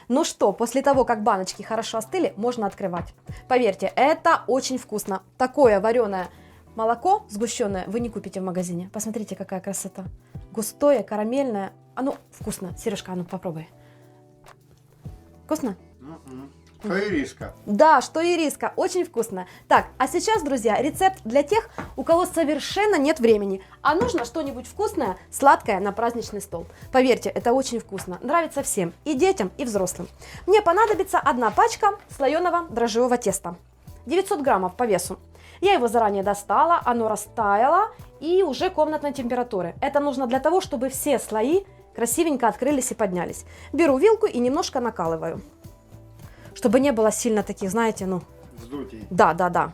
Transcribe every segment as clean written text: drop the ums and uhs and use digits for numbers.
Ну что, после того, как баночки хорошо остыли, можно открывать. Поверьте, это очень вкусно. Такое вареное молоко сгущенное вы не купите в магазине. Посмотрите, какая красота. Густое, карамельное. Оно вкусно. Сережка, а ну попробуй. Вкусно? Что ириска. Да, что ириска, очень вкусно. Так, а сейчас, друзья, рецепт для тех, у кого совершенно нет времени, а нужно что-нибудь вкусное, сладкое на праздничный стол. Поверьте, это очень вкусно, нравится всем, и детям, и взрослым. Мне понадобится одна пачка слоеного дрожжевого теста, 900 граммов по весу. Я его заранее достала, оно растаяло и уже комнатной температуры. Это нужно для того, чтобы все слои красивенько открылись и поднялись. Беру вилку и немножко накалываю. Чтобы не было сильно таких, знаете, ну... Вздутий. Да.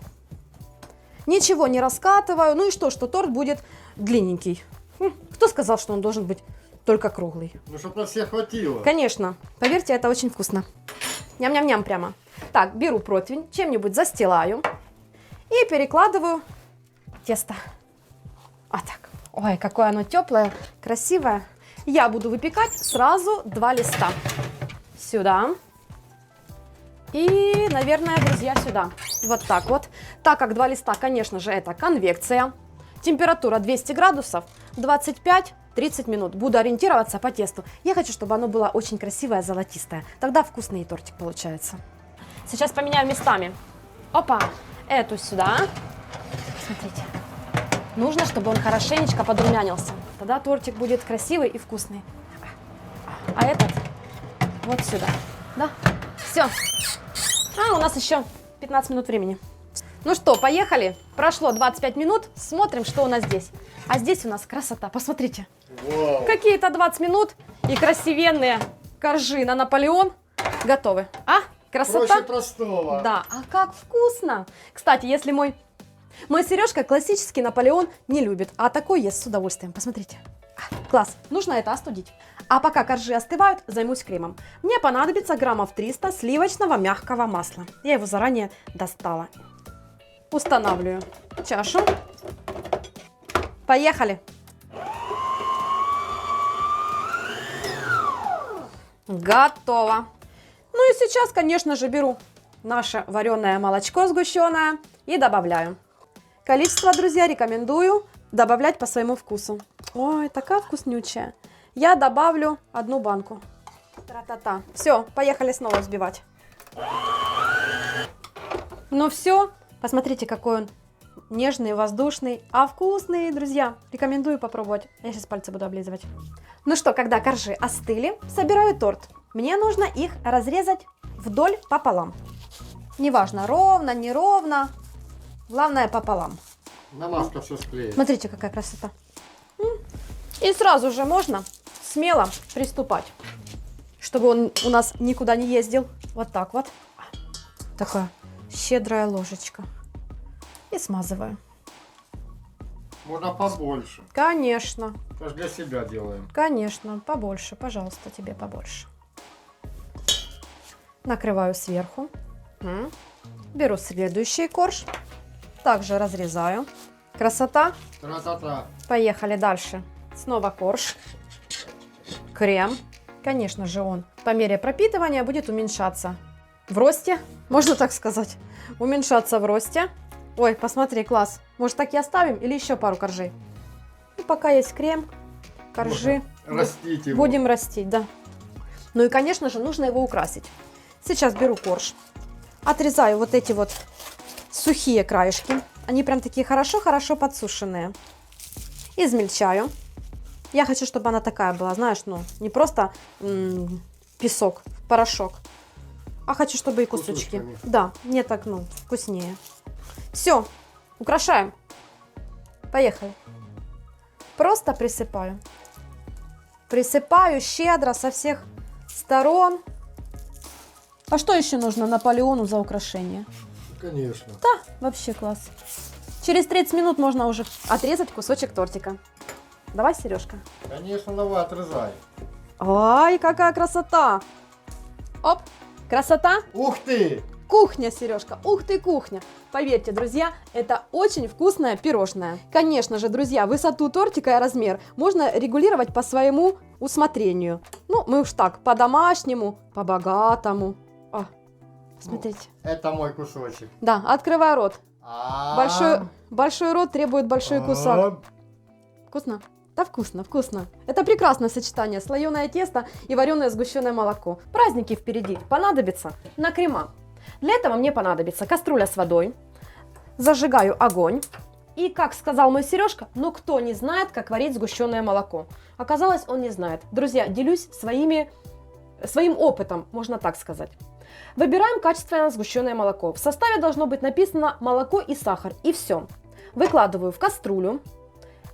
Ничего не раскатываю. Ну и что торт будет длинненький. Кто сказал, что он должен быть только круглый? Ну, чтобы на всех хватило. Конечно. Поверьте, это очень вкусно. Ням-ням-ням прямо. Так, беру противень, чем-нибудь застилаю и перекладываю тесто. Вот так. Ой, какое оно теплое, красивое. Я буду выпекать сразу 2 листа. Сюда. И, наверное, друзья, сюда. Вот так вот. Так как 2 листа, конечно же, это конвекция. Температура 200 градусов, 25-30 минут. Буду ориентироваться по тесту. Я хочу, чтобы оно было очень красивое, золотистое. Тогда вкусный тортик получается. Сейчас поменяю местами. Опа! Эту сюда. Смотрите. Нужно, чтобы он хорошенечко подрумянился. Тогда тортик будет красивый и вкусный. А этот вот сюда. Да? Все. А, у нас еще 15 минут времени. Ну что, поехали. Прошло 25 минут. Смотрим, что у нас здесь. А здесь у нас красота. Посмотрите. Какие-то 20 минут и красивенные коржи на Наполеон готовы. А? Красота? Проще простого. Да. А как вкусно. Кстати, если мой Сережка классический Наполеон не любит, а такой ест с удовольствием. Посмотрите. Класс. Нужно это остудить. А пока коржи остывают, займусь кремом. Мне понадобится граммов 300 сливочного мягкого масла. Я его заранее достала. Устанавливаю чашу. Поехали. Готово. Ну и сейчас, конечно же, беру наше вареное молочко сгущенное и добавляю. Количество, друзья, рекомендую добавлять по своему вкусу. Ой, такая вкуснючая. Я добавлю 1 банку. Тра-та-та. Все, поехали снова взбивать. Ну все, посмотрите, какой он нежный, воздушный, а вкусный, друзья. Рекомендую попробовать. Я сейчас пальцы буду облизывать. Ну что, когда коржи остыли, собираю торт. Мне нужно их разрезать вдоль пополам. Неважно, ровно, неровно. Главное пополам. Намазка все склеит. Смотрите, какая красота. И сразу же можно смело приступать, чтобы он у нас никуда не ездил. Вот так вот. Такая щедрая ложечка. И смазываю. Можно побольше. Конечно. Это же для себя делаем. Конечно. Побольше. Пожалуйста, тебе побольше. Накрываю сверху. Беру следующий корж. Также разрезаю. Красота. Тра-та-та. Поехали дальше. Снова корж. Крем. Конечно же, он по мере пропитывания будет уменьшаться в росте. Можно так сказать. Уменьшаться в росте. Ой, посмотри, класс. Может, так и оставим или еще пару коржей? И пока есть крем, коржи. Растить его. Будем растить, да. Ну и, конечно же, нужно его украсить. Сейчас беру корж. Отрезаю вот эти вот сухие краешки. Они прям такие хорошо-хорошо подсушенные. Измельчаю. Я хочу, чтобы она такая была, знаешь, ну, не просто песок, порошок, а хочу, чтобы и кусочки. Кусочками. Да, мне так, ну, вкуснее. Все, украшаем. Поехали. Просто присыпаю. Присыпаю щедро со всех сторон. А что еще нужно Наполеону за украшение? Конечно. Да, вообще класс. Через 30 минут можно уже отрезать кусочек тортика. Давай, Сережка. Конечно, давай, отрезай. Ай, какая красота! Оп, красота! Ух ты! Кухня, Сережка, ух ты, кухня! Поверьте, друзья, это очень вкусное пирожное. Конечно же, друзья, высоту тортика и размер можно регулировать по своему усмотрению. Ну, мы уж так, по-домашнему, по-богатому. О, смотрите. Это мой кусочек. Да, открывай рот. А. Большой рот требует большой кусок. Вкусно? Да, вкусно, вкусно. Это прекрасное сочетание. Слоеное тесто и вареное сгущенное молоко. Праздники впереди. Понадобится на крема. Для этого мне понадобится кастрюля с водой. Зажигаю огонь. И, как сказал мой Сережка, ну кто не знает, как варить сгущенное молоко? Оказалось, он не знает. Друзья, делюсь своим опытом, можно так сказать. Выбираем качественное сгущенное молоко. В составе должно быть написано молоко и сахар. И все. Выкладываю в кастрюлю.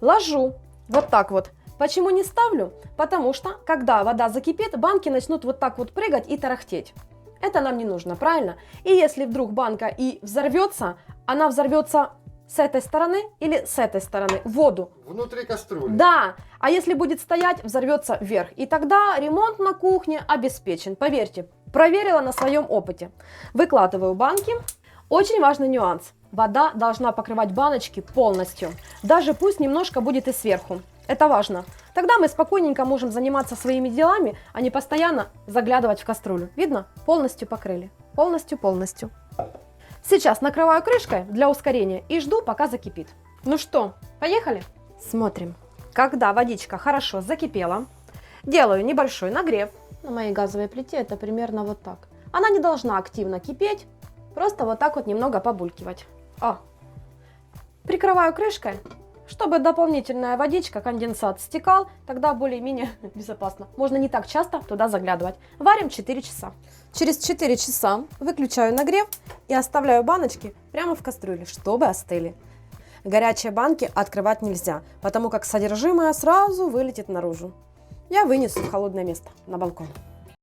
Ложу вот так вот. Почему не ставлю? Потому что, когда вода закипит, банки начнут вот так вот прыгать и тарахтеть. Это нам не нужно, правильно? И если вдруг банка и взорвется, она взорвется с этой стороны или с этой стороны в воду. Внутри кастрюли. Да, а если будет стоять, взорвется вверх. И тогда ремонт на кухне обеспечен. Поверьте, проверила на своем опыте. Выкладываю банки. Очень важный нюанс. Вода должна покрывать баночки полностью. Даже пусть немножко будет и сверху. Это важно. Тогда мы спокойненько можем заниматься своими делами, а не постоянно заглядывать в кастрюлю. Видно? Полностью покрыли. Полностью. Сейчас накрываю крышкой для ускорения и жду, пока закипит. Ну что, поехали? Смотрим. Когда водичка хорошо закипела, делаю небольшой нагрев. На моей газовой плите это примерно вот так. Она не должна активно кипеть, просто вот так вот немного побулькивать. Прикрываю крышкой, чтобы дополнительная водичка, конденсат стекал, тогда более-менее безопасно. Можно не так часто туда заглядывать. Варим 4 часа. Через 4 часа выключаю нагрев и оставляю баночки прямо в кастрюле, чтобы остыли. Горячие банки открывать нельзя, потому как содержимое сразу вылетит наружу. Я вынесу в холодное место, на балкон.